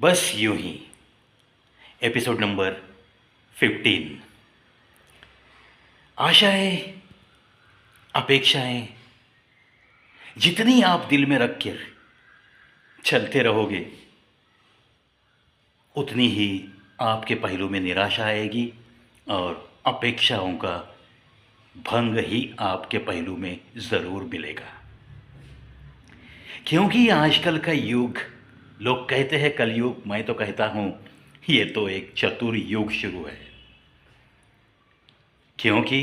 बस यूं ही episode number 15। आशाएं, अपेक्षाएं जितनी आप दिल में रख कर चलते रहोगे, उतनी ही आपके पहलू में निराशा आएगी और अपेक्षाओं का भंग ही आपके पहलू में ज़रूर मिलेगा। क्योंकि आजकल का युग, लोग कहते हैं कलयुग, मैं तो कहता हूँ ये तो एक चतुर युग शुरू है। क्योंकि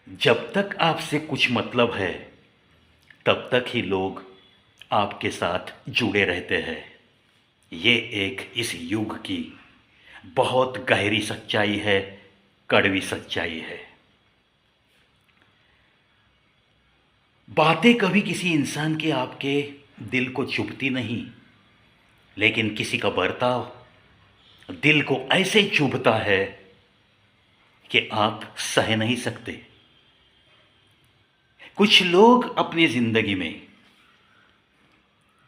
जब तक आपसे कुछ मतलब है, तब तक ही लोग आपके साथ जुड़े रहते हैं। ये एक इस युग की बहुत गहरी सच्चाई है, कड़वी सच्चाई है। बातें कभी किसी इंसान के आपके दिल को चुभती नहीं, लेकिन किसी का बर्ताव दिल को ऐसे चुभता है कि आप सह नहीं सकते। कुछ लोग अपनी जिंदगी में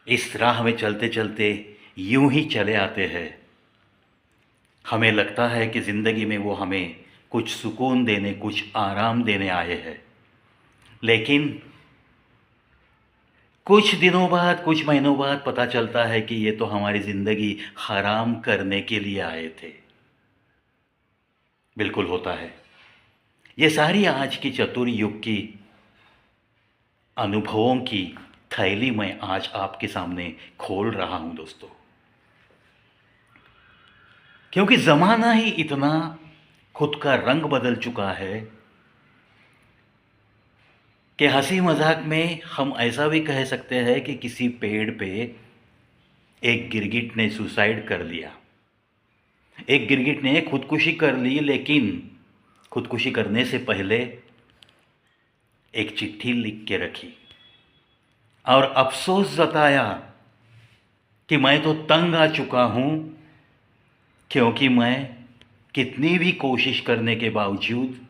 इस राह में चलते चलते यूं ही चले आते हैं। हमें लगता है कि ज़िंदगी में वो हमें कुछ सुकून देने, कुछ आराम देने आए हैं, लेकिन कुछ दिनों बाद, कुछ महीनों बाद पता चलता है कि ये तो हमारी ज़िंदगी हराम करने के लिए आए थे। बिल्कुल होता है। ये सारी आज की चतुर युग की अनुभवों की थैली मैं आज आपके सामने खोल रहा हूं दोस्तों। क्योंकि ज़माना ही इतना खुद का रंग बदल चुका है कि हंसी मजाक में हम ऐसा भी कह सकते हैं कि किसी पेड़ पे एक गिरगिट ने सुसाइड कर लिया। एक गिरगिट ने खुदकुशी कर ली, लेकिन खुदकुशी करने से पहले एक चिट्ठी लिख के रखी और अफसोस जताया कि मैं तो तंग आ चुका हूं, क्योंकि मैं कितनी भी कोशिश करने के बावजूद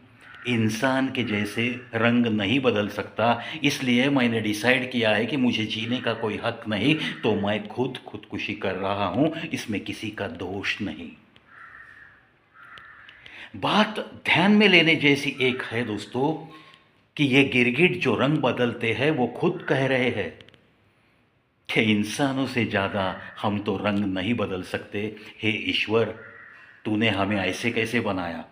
इंसान के जैसे रंग नहीं बदल सकता। इसलिए मैंने डिसाइड किया है कि मुझे जीने का कोई हक नहीं, तो मैं खुदकुशी कर रहा हूं। इसमें किसी का दोष नहीं। बात ध्यान में लेने जैसी एक है दोस्तों कि ये गिरगिट जो रंग बदलते हैं वो खुद कह रहे हैं कि इंसानों से ज़्यादा हम तो रंग नहीं बदल सकते। हे ईश्वर, तूने हमें ऐसे कैसे बनाया?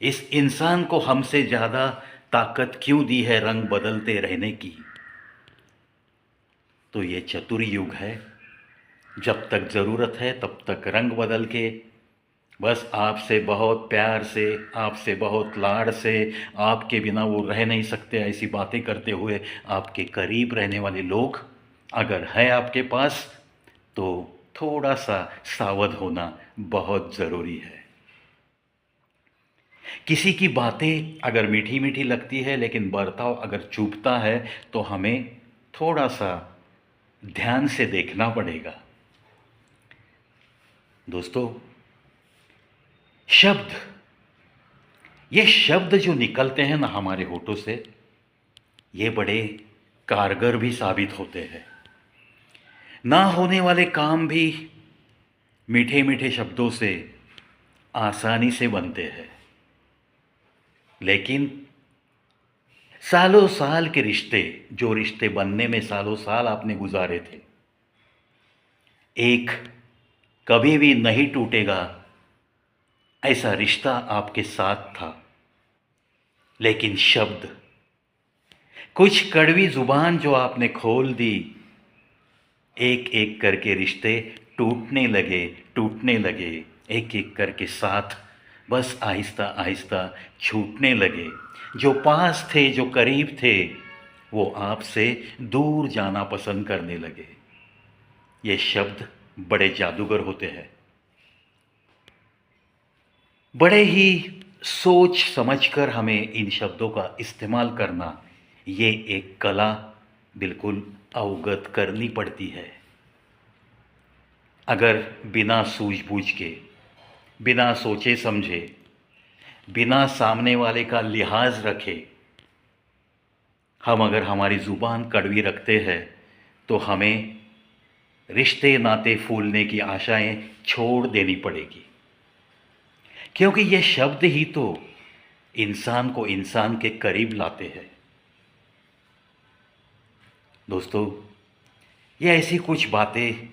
इस इंसान को हमसे ज़्यादा ताकत क्यों दी है रंग बदलते रहने की? तो ये चतुर युग है। जब तक ज़रूरत है तब तक रंग बदल के, बस आपसे बहुत प्यार से, आपसे बहुत लाड से, आपके बिना वो रह नहीं सकते ऐसी बातें करते हुए आपके करीब रहने वाले लोग अगर है आपके पास, तो थोड़ा सा सावध होना बहुत ज़रूरी है। किसी की बातें अगर मीठी मीठी लगती है, लेकिन बर्ताव अगर चुभता है, तो हमें थोड़ा सा ध्यान से देखना पड़ेगा। दोस्तों, शब्द, ये शब्द जो निकलते हैं ना हमारे होठों से, ये बड़े कारगर भी साबित होते हैं। ना होने वाले काम भी मीठे मीठे शब्दों से आसानी से बनते हैं। लेकिन सालों साल के रिश्ते, जो रिश्ते बनने में सालों साल आपने गुजारे थे, एक कभी भी नहीं टूटेगा ऐसा रिश्ता आपके साथ था। लेकिन शब्द, कुछ कड़वी जुबान जो आपने खोल दी, एक एक करके रिश्ते टूटने लगे, टूटने लगे। एक एक करके साथ बस आहिस्ता आहिस्ता छूटने लगे। जो पास थे, जो करीब थे, वो आपसे दूर जाना पसंद करने लगे। ये शब्द बड़े जादूगर होते हैं। बड़े ही सोच समझकर हमें इन शब्दों का इस्तेमाल करना, ये एक कला बिल्कुल अवगत करनी पड़ती है। अगर बिना सूझबूझ के, बिना सोचे समझे, बिना सामने वाले का लिहाज रखे हम अगर हमारी ज़ुबान कड़वी रखते हैं, तो हमें रिश्ते नाते फूलने की आशाएं छोड़ देनी पड़ेगी, क्योंकि ये शब्द ही तो इंसान को इंसान के करीब लाते हैं। दोस्तों, ये ऐसी कुछ बातें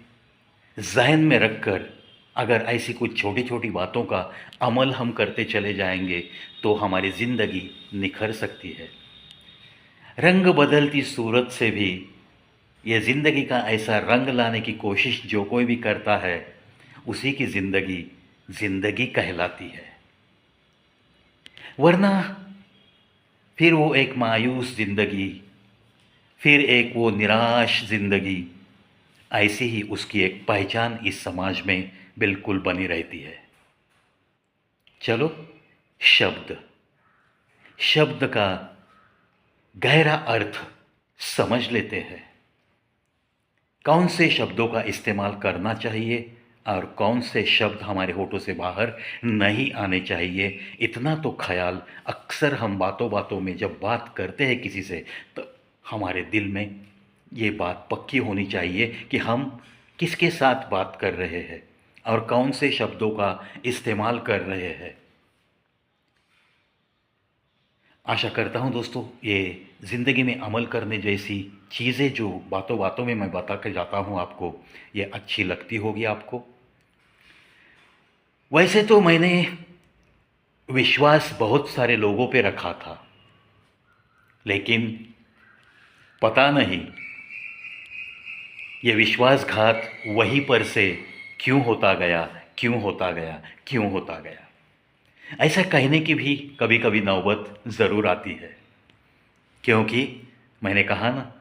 जहन में रखकर अगर ऐसी कुछ छोटी छोटी बातों का अमल हम करते चले जाएंगे तो हमारी ज़िंदगी निखर सकती है। रंग बदलती सूरत से भी ये ज़िंदगी का ऐसा रंग लाने की कोशिश जो कोई भी करता है, उसी की ज़िंदगी ज़िंदगी कहलाती है। वरना फिर वो एक मायूस ज़िंदगी, फिर एक वो निराश ज़िंदगी, ऐसी ही उसकी एक पहचान इस समाज में बिल्कुल बनी रहती है। चलो, शब्द शब्द का गहरा अर्थ समझ लेते हैं। कौन से शब्दों का इस्तेमाल करना चाहिए और कौन से शब्द हमारे होठों से बाहर नहीं आने चाहिए, इतना तो ख्याल अक्सर हम बातों बातों में जब बात करते हैं किसी से, तो हमारे दिल में ये बात पक्की होनी चाहिए कि हम किसके साथ बात कर रहे हैं और कौन से शब्दों का इस्तेमाल कर रहे हैं। आशा करता हूँ दोस्तों, ये ज़िंदगी में अमल करने जैसी चीज़ें जो बातों बातों में मैं बता के जाता हूँ आपको, ये अच्छी लगती होगी आपको। वैसे तो मैंने विश्वास बहुत सारे लोगों पे रखा था, लेकिन पता नहीं ये विश्वासघात वहीं पर से क्यों होता गया, क्यों होता गया, क्यों होता गया। ऐसा कहने की भी कभी कभी नौबत ज़रूर आती है, क्योंकि मैंने कहा ना,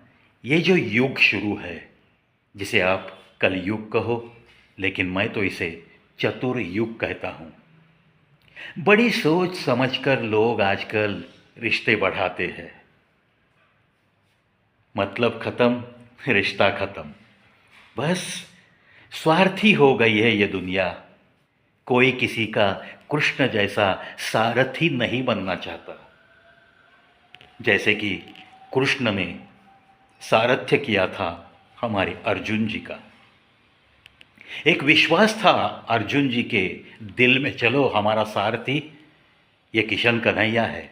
ये जो युग शुरू है, जिसे आप कलयुग कहो, लेकिन मैं तो इसे चतुर युग कहता हूँ। बड़ी सोच समझकर लोग आजकल रिश्ते बढ़ाते हैं। मतलब खत्म, रिश्ता खत्म। बस स्वार्थी हो गई है ये दुनिया। कोई किसी का कृष्ण जैसा सारथी नहीं बनना चाहता। जैसे कि कृष्ण ने सारथ्य किया था हमारे अर्जुन जी का। एक विश्वास था अर्जुन जी के दिल में, चलो हमारा सारथी ये किशन कन्हैया है,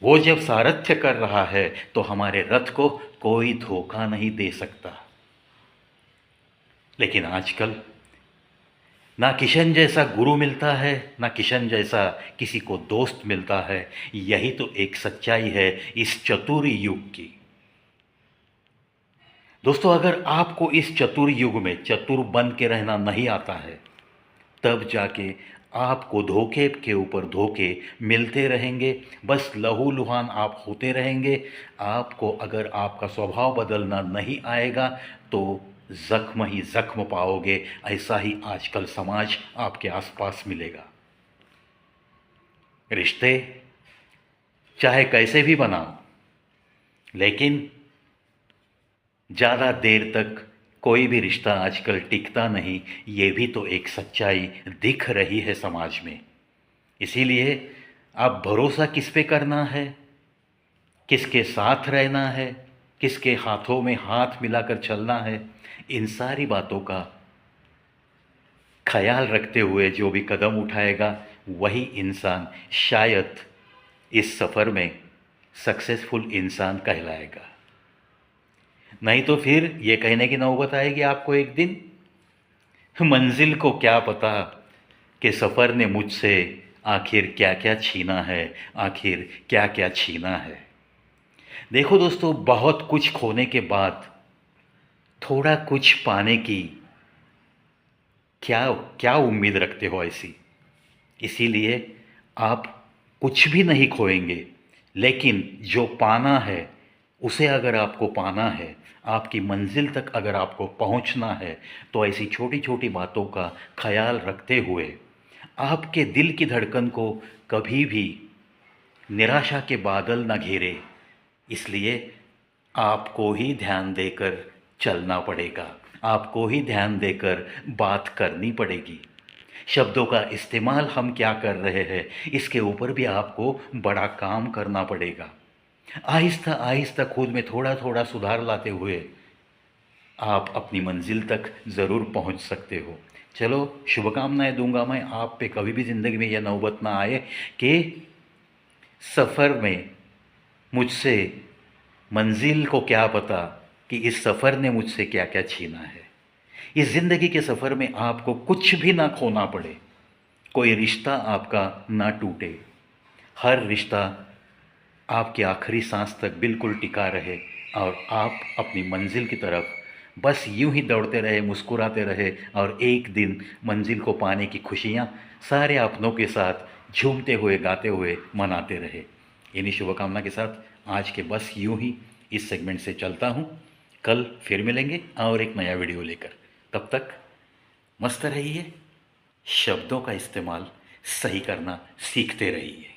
वो जब सारथ्य कर रहा है तो हमारे रथ को कोई धोखा नहीं दे सकता। लेकिन आजकल ना किशन जैसा गुरु मिलता है, ना किशन जैसा किसी को दोस्त मिलता है। यही तो एक सच्चाई है इस चतुर युग की। दोस्तों, अगर आपको इस चतुर युग में चतुर बन के रहना नहीं आता है, तब जाके आपको धोखे के ऊपर धोखे मिलते रहेंगे। बस लहूलुहान आप होते रहेंगे। आपको अगर आपका स्वभाव बदलना नहीं आएगा तो ज़ख्म ही ज़ख्म पाओगे। ऐसा ही आजकल समाज आपके आसपास मिलेगा। रिश्ते चाहे कैसे भी बनाओ, लेकिन ज़्यादा देर तक कोई भी रिश्ता आजकल टिकता नहीं। ये भी तो एक सच्चाई दिख रही है समाज में। इसीलिए आप भरोसा किस पे करना है, किसके साथ रहना है, किसके हाथों में हाथ मिलाकर चलना है, इन सारी बातों का ख्याल रखते हुए जो भी कदम उठाएगा, वही इंसान शायद इस सफ़र में सक्सेसफुल इंसान कहलाएगा। नहीं तो फिर ये कहने की नौबत आएगी आपको एक दिन, मंजिल को क्या पता कि सफ़र ने मुझसे आखिर क्या क्या छीना है, आखिर क्या क्या छीना है। देखो दोस्तों, बहुत कुछ खोने के बाद थोड़ा कुछ पाने की क्या क्या उम्मीद रखते हो ऐसी। इसीलिए आप कुछ भी नहीं खोएंगे, लेकिन जो पाना है उसे अगर आपको पाना है, आपकी मंजिल तक अगर आपको पहुंचना है, तो ऐसी छोटी छोटी बातों का ख्याल रखते हुए आपके दिल की धड़कन को कभी भी निराशा के बादल न घेरे। इसलिए आपको ही ध्यान देकर चलना पड़ेगा, आपको ही ध्यान देकर बात करनी पड़ेगी। शब्दों का इस्तेमाल हम क्या कर रहे हैं, इसके ऊपर भी आपको बड़ा काम करना पड़ेगा। आहिस्ता आहिस्ता खुद में थोड़ा थोड़ा सुधार लाते हुए आप अपनी मंजिल तक ज़रूर पहुंच सकते हो। चलो, शुभकामनाएं दूंगा मैं आप पे, कभी भी ज़िंदगी में यह नौबत ना आए कि सफ़र में मुझसे मंजिल को क्या पता कि इस सफ़र ने मुझसे क्या क्या छीना है। इस ज़िंदगी के सफ़र में आपको कुछ भी ना खोना पड़े, कोई रिश्ता आपका ना टूटे, हर रिश्ता आपके आखिरी सांस तक बिल्कुल टिका रहे और आप अपनी मंजिल की तरफ बस यूं ही दौड़ते रहे, मुस्कुराते रहे और एक दिन मंजिल को पाने की खुशियां सारे अपनों के साथ झूमते हुए, गाते हुए मनाते रहे। इन्हीं शुभकामना के साथ आज के बस यूं ही इस सेगमेंट से चलता हूं। कल फिर मिलेंगे और एक नया वीडियो लेकर। तब तक मस्त रहिए, शब्दों का इस्तेमाल सही करना सीखते रहिए।